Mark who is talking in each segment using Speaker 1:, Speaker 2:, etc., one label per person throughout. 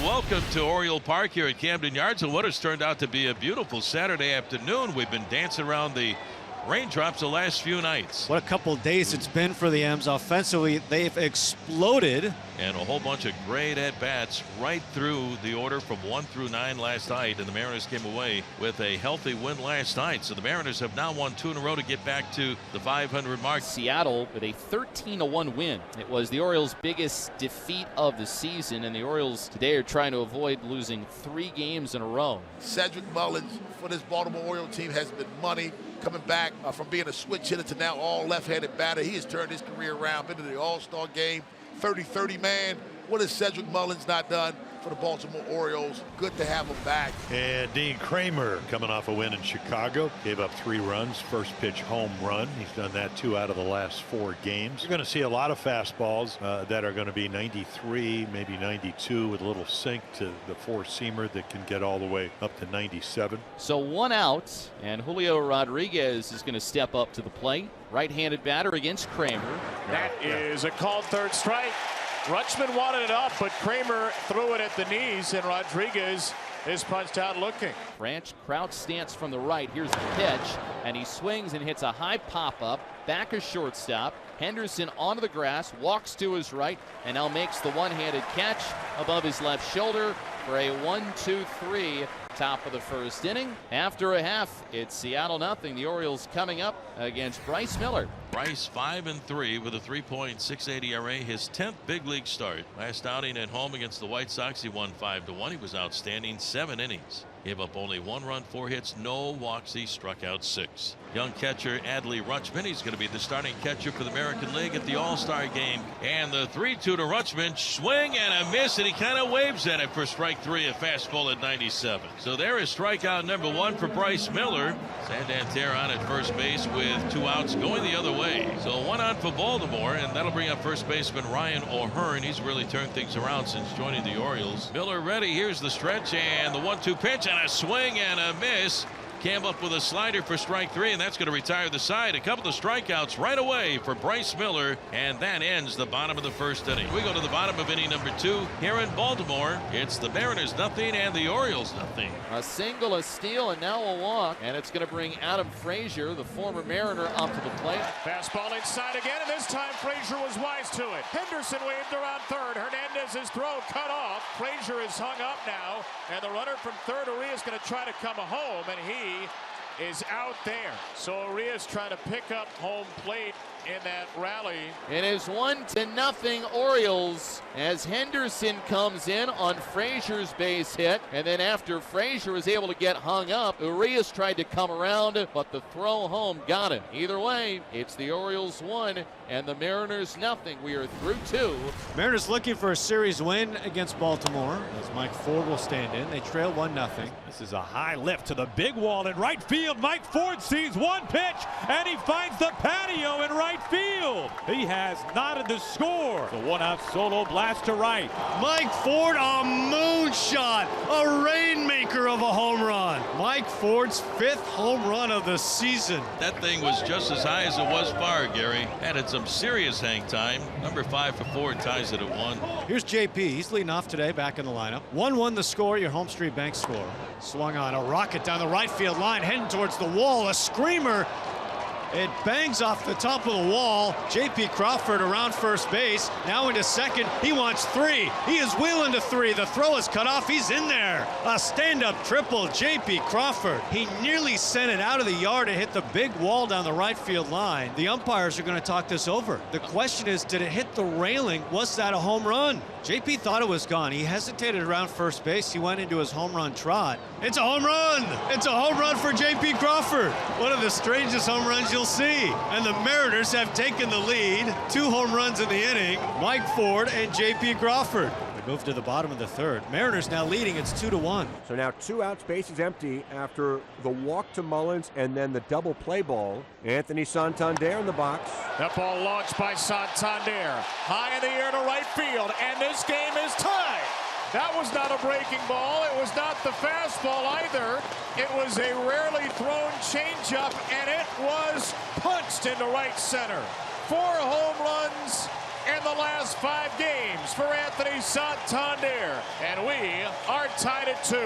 Speaker 1: Welcome to Oriole Park here at Camden Yards, and what has turned out to be a beautiful Saturday afternoon. We've been dancing around the raindrops the last few nights.
Speaker 2: What a couple of days it's been for the M's. Offensively, they've exploded.
Speaker 1: And a whole bunch of great at-bats right through the order from 1 through 9 last night, and the Mariners came away with a healthy win last night. So the Mariners have now won 2 in a row to get back to the 500 mark.
Speaker 3: Seattle with a 13-1 win. It was the Orioles' biggest defeat of the season, and the Orioles today are trying to avoid losing 3 games in a row.
Speaker 4: Cedric Mullins for this Baltimore Orioles team has been money. Coming back from being a switch hitter to now all left-handed batter. He has turned his career around, been to the All-Star game, 30-30 man. What has Cedric Mullins not done for the Baltimore Orioles? Good to have him back.
Speaker 5: And Dean Kramer coming off a win in Chicago. Gave up 3 runs, first pitch home run. He's done that 2 out of the last 4 games. You're going to see a lot of fastballs that are going to be 93, maybe 92 with a little sink to the 4-seamer that can get all the way up to 97.
Speaker 3: So 1 out, and Julio Rodriguez is going to step up to the plate. Right-handed batter against Kramer.
Speaker 6: That is a called third strike. Rutschman wanted it up, but Kramer threw it at the knees, and Rodriguez is punched out looking.
Speaker 3: Branch crouch stance from the right. Here's the pitch, and he swings and hits a high pop-up. Back a shortstop. Henderson onto the grass, walks to his right, and now makes the one-handed catch above his left shoulder for a 1-2-3 top of the first inning. After a half, it's Seattle nothing. The Orioles coming up against Bryce Miller.
Speaker 1: Bryce 5-3 with a 3.68 ERA, his 10th big league start. Last outing at home against the White Sox, he won 5-1. He was outstanding, 7 innings. Gave up only 1 run, 4 hits, no walks. He struck out 6. Young catcher Adley Rutschman, he's going to be the starting catcher for the American League at the All-Star game. And the 3-2 to Rutschman, swing and a miss, and he kind of waves at it for strike 3, a fastball at 97. So there is strikeout number 1 for Bryce Miller. Santander on at first base with 2 outs going the other way. So 1 out for Baltimore, and that'll bring up first baseman Ryan O'Hearn. He's really turned things around since joining the Orioles. Miller ready, here's the stretch, and the 1-2 pitch, and a swing and a miss. Came up with a slider for strike 3, and that's going to retire the side. A couple of strikeouts right away for Bryce Miller, and that ends the bottom of the first inning. We go to the bottom of inning number 2 here in Baltimore. It's the Mariners nothing and the Orioles nothing.
Speaker 3: A single, a steal, and now a walk, and it's going to bring Adam Frazier, the former Mariner, up to the plate.
Speaker 6: Fastball inside again, and this time Frazier was wise to it. Henderson waved around third. Hernandez's throw cut off. Frazier is hung up now, and the runner from third, Urias, is going to try to come home, and he is out there. So Urias trying to pick up home plate in that rally.
Speaker 3: It is 1-0 Orioles as Henderson comes in on Frazier's base hit, and then after Frazier was able to get hung up, Urias tried to come around, but the throw home got him. Either way, it's the Orioles 1 and the Mariners nothing. We are through 2.
Speaker 2: Mariners looking for a series win against Baltimore as Mike Ford will stand in. They trail 1-0.
Speaker 7: This is a high lift to the big wall in right field. Mike Ford sees one pitch, and he finds the patio in right field. He has knotted the score. The 1-out solo blast to right.
Speaker 2: Mike Ford, a moonshot, a rainmaker of a home run. Mike Ford's 5th home run of the season.
Speaker 1: That thing was just as high as it was far, Gary. Added some serious hang time. Number 5 for Ford ties it at 1.
Speaker 2: Here's JP. He's leading off today, back in the lineup. 1-1 the score, your Home Street Bank score. Swung on a rocket down the right field line, heading towards the wall. A screamer. It bangs off the top of the wall. J.P. Crawford around first base. Now into second. He wants 3. He is wheeling to 3. The throw is cut off. He's in there. A stand-up triple. J.P. Crawford. He nearly sent it out of the yard to hit the big wall down the right field line. The umpires are going to talk this over. The question is, did it hit the railing? Was that a home run? J.P. thought it was gone. He hesitated around first base. He went into his home run trot. It's a home run! It's a home run for J.P. Crawford. One of the strangest home runs you'll see. And the Mariners have taken the lead. 2 home runs in the inning. Mike Ford and J.P. Crawford. They move to the bottom of the 3rd. Mariners now leading. It's 2-1.
Speaker 8: So now 2 outs, base is empty after the walk to Mullins and then the double play ball. Anthony Santander in the box.
Speaker 6: That ball launched by Santander. High in the air to right field, and this game is tied. That was not a breaking ball. It was not the fastball either. It was a rarely thrown changeup, and it was punched into right center. 4 home runs in the last 5 games for Anthony Santander. And we are tied at 2.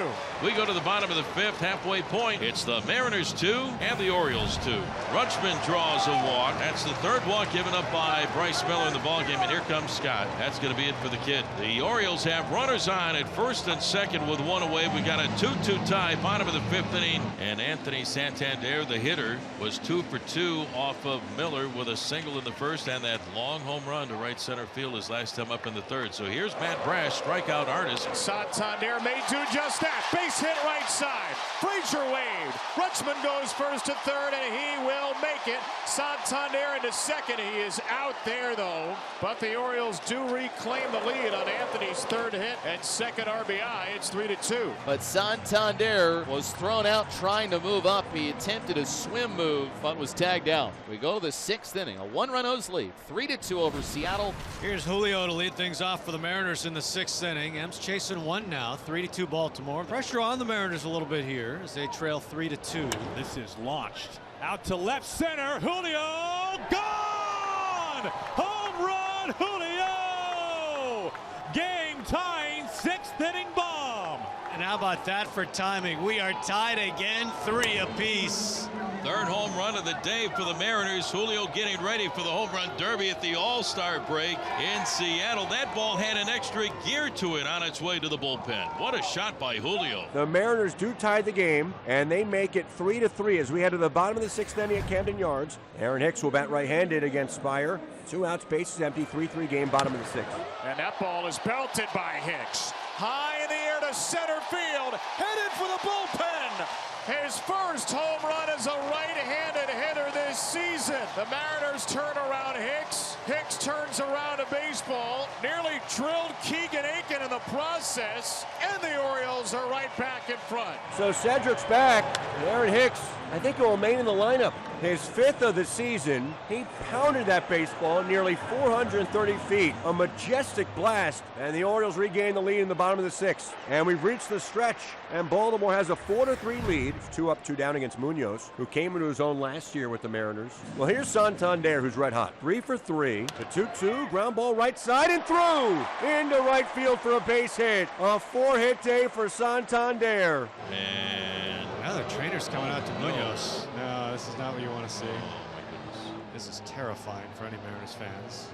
Speaker 1: We go to the bottom of the 5th, halfway point. It's the Mariners 2 and the Orioles 2. Rutschman draws a walk. That's the 3rd walk given up by Bryce Miller in the ballgame. And here comes Scott. That's going to be it for the kid. The Orioles have runners on at 1st and 2nd with 1 away. We got a 2-2 tie, bottom of the 5th inning. And Anthony Santander, the hitter, was 2 for 2 off of Miller with a single in the 1st and that long home run to right center field his last time up in the 3rd. So here's Matt Brash, strikeout artist.
Speaker 6: Santander may do just that. Base hit right side. Frazier waved. Rutschman goes 1st to 3rd, and he will make it. Santander into 2nd. He is out there, though. But the Orioles do reclaim the lead on Anthony's 3rd hit and 2nd RBI. It's 3-2.
Speaker 3: But Santander was thrown out trying to move up. He attempted a swim move, but was tagged out. We go to the 6th inning. A 1-run O's lead. 3-2 over Seattle.
Speaker 2: Here's Julio to lead things off for the Mariners in the 6th inning. M's chasing 1 now. 3-2 Baltimore. Pressure on the Mariners a little bit here as they trail 3-2.
Speaker 7: This is launched out to left center. Julio gone. Home run, Julio. Game tying 6th inning bomb.
Speaker 2: And how about that for timing? We are tied again, 3 apiece.
Speaker 1: 3rd home run of the day for the Mariners. Julio getting ready for the home run derby at the All-Star break in Seattle. That ball had an extra gear to it on its way to the bullpen. What a shot by Julio.
Speaker 8: The Mariners do tie the game, and they make it 3-3 as we head to the bottom of the 6th inning at Camden Yards. Aaron Hicks will bat right-handed against Spire. 2 outs, bases empty, 3-3 game, bottom of the 6th.
Speaker 6: And that ball is belted by Hicks. High in the air to center field. Headed for the bullpen. His first home run as a right-handed hitter this season. The Mariners turn around Hicks. Hicks turns around a baseball. Nearly drilled Keegan Aiken in the process. And the Orioles are right back in front.
Speaker 8: So Cedric's back. Aaron Hicks, I think he'll remain in the lineup. His 5th of the season. He pounded that baseball nearly 430 feet. A majestic blast. And the Orioles regain the lead in the bottom of the 6th. And we've reached the stretch. And Baltimore has a 4-3 lead. 2 up, 2 down against Munoz, who came into his own last year with the Mariners. Well, here's Santander, who's red hot. 3 for 3. The 2-2, ground ball right side and through. Into right field for a base hit. A 4-hit day for Santander.
Speaker 1: And
Speaker 2: Now the trainer's coming out to Munoz. No, this is not what you want to see.
Speaker 1: oh my goodness.
Speaker 2: This is terrifying for any Mariners fans.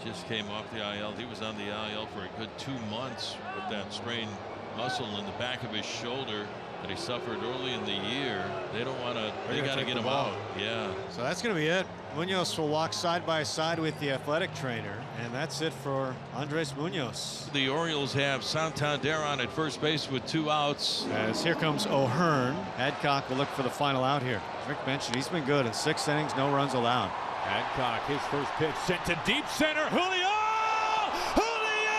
Speaker 1: Just came off the IL. He was on the IL for a good 2 months with that strained muscle in the back of his shoulder that he suffered early in the year. They don't want to. They got to get him out. Yeah.
Speaker 2: So that's going to be it. Munoz will walk side by side with the athletic trainer, and that's it for Andres Munoz.
Speaker 1: The Orioles have Santander on at first base with 2 outs.
Speaker 2: As here comes O'Hearn. Adcock will look for the final out here. Rick mentioned he's been good in 6 innings, no runs allowed.
Speaker 7: Hancock, his first pitch sent to deep center. Julio! Julio!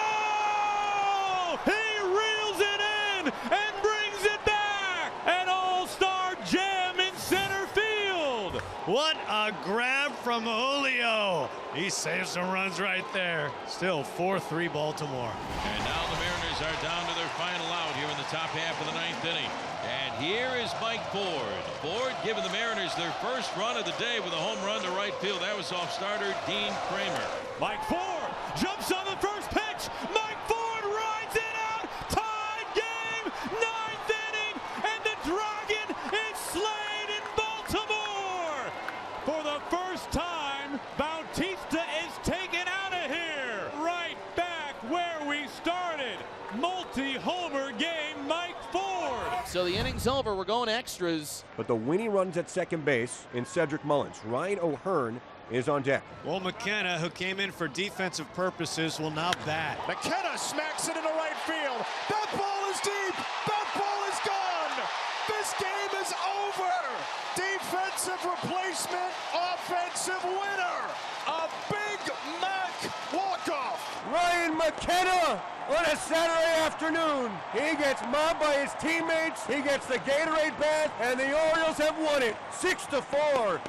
Speaker 7: He reels it in and brings it back. An all-star jam in center field.
Speaker 2: What a grab from Julio. He saves some runs right there. Still 4-3 Baltimore.
Speaker 1: And now the Mariners are down to their final out here in the top half of the 9th inning. And here is Mike Ford. Ford giving the Mariners their first run of the day with a home run to right field. That was off starter Dean Kramer.
Speaker 7: Mike Ford jumps on the first pitch. Mike Ford rides it out. Tied game, 9th inning, and the Dragon is slain in Baltimore. For the first time, Bautista is taken out of here. Right back where we started. Multi-homer game, Mike Ford.
Speaker 3: So the inning's over. We're going extras.
Speaker 8: But the winning run's at second base in Cedric Mullins. Ryan O'Hearn is on deck.
Speaker 2: Well, McKenna, who came in for defensive purposes, will now bat.
Speaker 6: McKenna smacks it into right field. That ball is deep. That ball is gone. This game is over. Defensive replacement, offensive winner. A Big Mac walk-off.
Speaker 8: Ryan McKenna on a Saturday afternoon. He gets mobbed by his teammates. He gets the Gatorade bath, and the Orioles have won it 6-4.